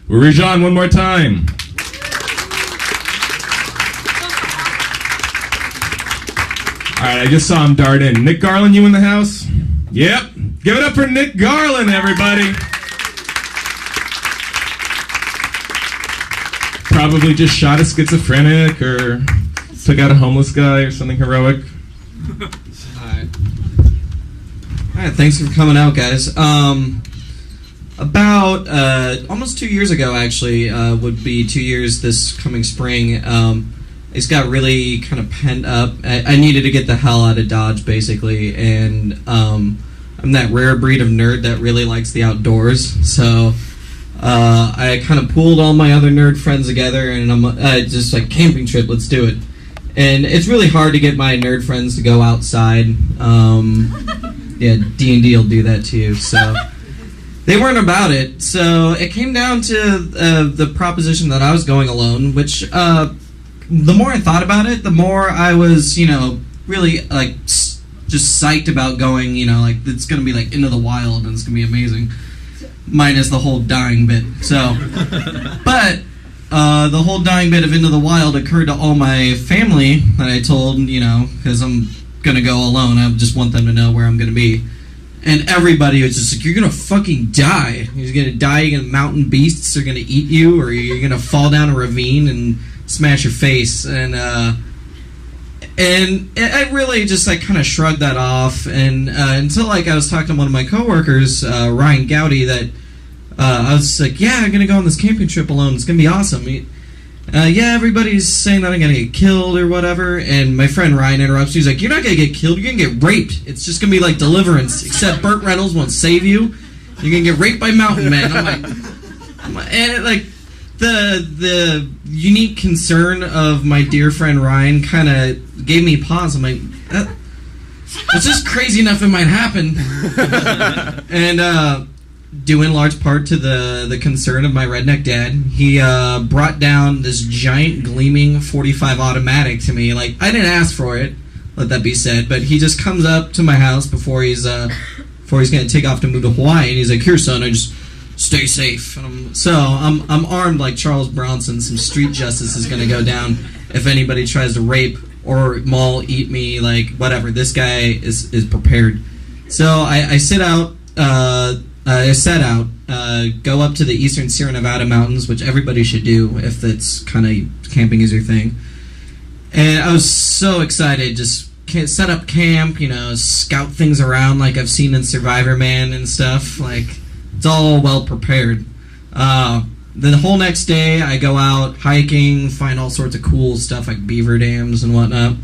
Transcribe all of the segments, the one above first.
Rajan, one more time. All right, I just saw him dart in. Nick Garland, you in the house? Yep. Give it up for Nick Garland, everybody. Probably just shot a schizophrenic or took out a homeless guy or something heroic. Alright, thanks for coming out, guys. About almost 2 years ago, actually, would be 2 years this coming spring, it's got really kind of pent up. I needed to get the hell out of Dodge, basically, and I'm that rare breed of nerd that really likes the outdoors, so I kind of pooled all my other nerd friends together, and I'm just like, camping trip, let's do it. And it's really hard to get my nerd friends to go outside. Yeah, D&D will do that to you, so they weren't about it. So it came down to the proposition that I was going alone, which the more I thought about it, the more I was, really like just psyched about going. Like it's gonna be like Into the Wild, and it's gonna be amazing, minus the whole dying bit. So, but the whole dying bit of Into the Wild occurred to all my family that I told, because I'm gonna go alone. I just want them to know where I'm gonna be. And everybody was just like, you're gonna fucking die. You're gonna die, you're gonna mountain beasts are gonna eat you, or you're gonna fall down a ravine and smash your face. And I really just like kind of shrugged that off, and until like I was talking to one of my coworkers, Ryan Gowdy, that I was like, yeah, I'm gonna go on this camping trip alone, it's gonna be awesome. Yeah, everybody's saying that I'm gonna get killed or whatever, and my friend Ryan interrupts. He's like, you're not gonna get killed, you're gonna get raped. It's just gonna be like Deliverance, except Burt Reynolds won't save you. You're gonna get raped by mountain men. I'm like, and like the unique concern of my dear friend Ryan kind of gave me pause. I'm like, it's just crazy enough it might happen. And due in large part to the concern of my redneck dad, he brought down this giant gleaming 45 automatic to me. Like, I didn't ask for it, let that be said, but he just comes up to my house before he's gonna take off to move to Hawaii, and he's like, here son, I just stay safe. And I'm armed like Charles Bronson. Some street justice is gonna go down if anybody tries to rape or maul, eat me, like whatever. This guy is prepared. So I set out, go up to the eastern Sierra Nevada mountains, which everybody should do if it's kind of camping is your thing. And I was so excited, just set up camp, scout things around like I've seen in Survivor Man and stuff. Like, it's all well prepared. The whole next day, I go out hiking, find all sorts of cool stuff like beaver dams and whatnot.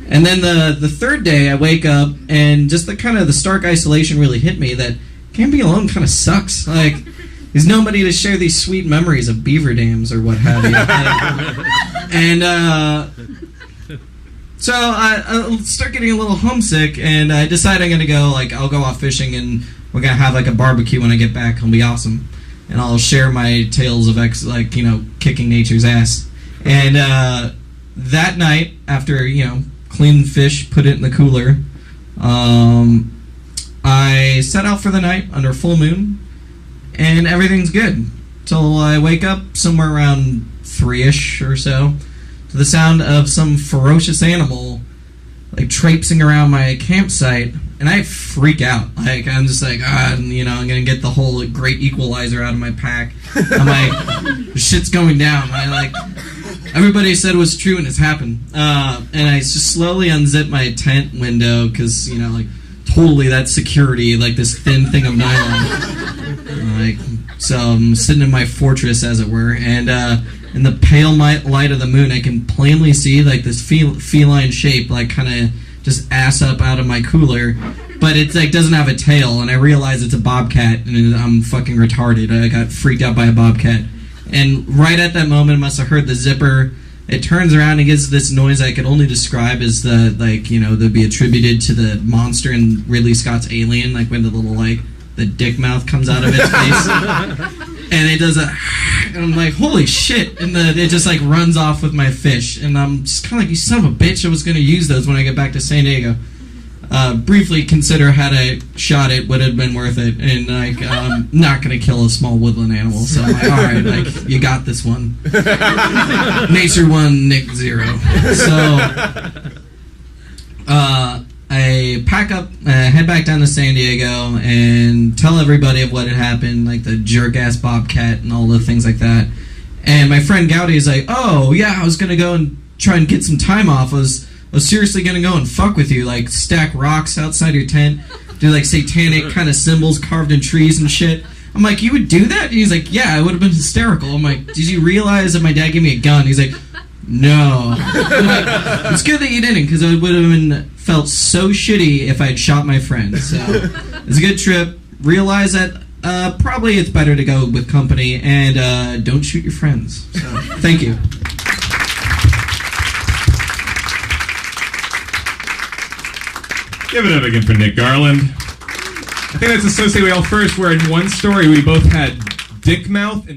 And then the third day, I wake up, and just the stark isolation really hit me that camping alone kind of sucks. Like, there's nobody to share these sweet memories of beaver dams or what have you. So I start getting a little homesick, and I decide I'm gonna go. Like, I'll go off fishing, and we're gonna have like a barbecue when I get back. It'll be awesome, and I'll share my tales of kicking nature's ass. And that night, after clean fish, put it in the cooler, I set out for the night under full moon, and everything's good till I wake up somewhere around 3-ish or so to the sound of some ferocious animal like traipsing around my campsite, and I freak out. Like, I'm just like, I'm gonna get the whole great equalizer out of my pack. I'm like, shit's going down. Everybody said it was true, and it's happened. And I just slowly unzip my tent window because totally that security, like this thin thing of nylon. So I'm sitting in my fortress, as it were, and in the pale light of the moon, I can plainly see like this feline shape, like kind of just ass up out of my cooler, but it's like doesn't have a tail, and I realize it's a bobcat, and I'm fucking retarded. I got freaked out by a bobcat, and right at that moment, I must have heard the zipper. It turns around and gives this noise I could only describe as that'd be attributed to the monster in Ridley Scott's Alien, like when the little the dick mouth comes out of its face, and it does and I'm like, holy shit, and it just runs off with my fish, and I'm just kind of like, you son of a bitch, I was going to use those when I get back to San Diego. briefly consider had I shot it would have been worth it, and like I'm not gonna kill a small woodland animal, so I'm like, all right, like you got this one. Nature 1, Nick 0. So I pack up, head back down to San Diego, and tell everybody of what had happened, like the jerk-ass bobcat and all the things like that. And my friend Gowdy is like, oh, yeah, I was going to go and try and get some time off. I was seriously going to go and fuck with you, like stack rocks outside your tent, do like satanic kind of symbols carved in trees and shit. I'm like, you would do that? And he's like, yeah, it would have been hysterical. I'm like, did you realize that my dad gave me a gun? He's like, no. Like, it's good that you didn't, because it would have felt so shitty if I'd shot my friend. So it's a good trip. Realize that probably it's better to go with company, and don't shoot your friends. So thank you. Give it up again for Nick Garland. I think that's associated with all first, where in one story we both had dick mouth and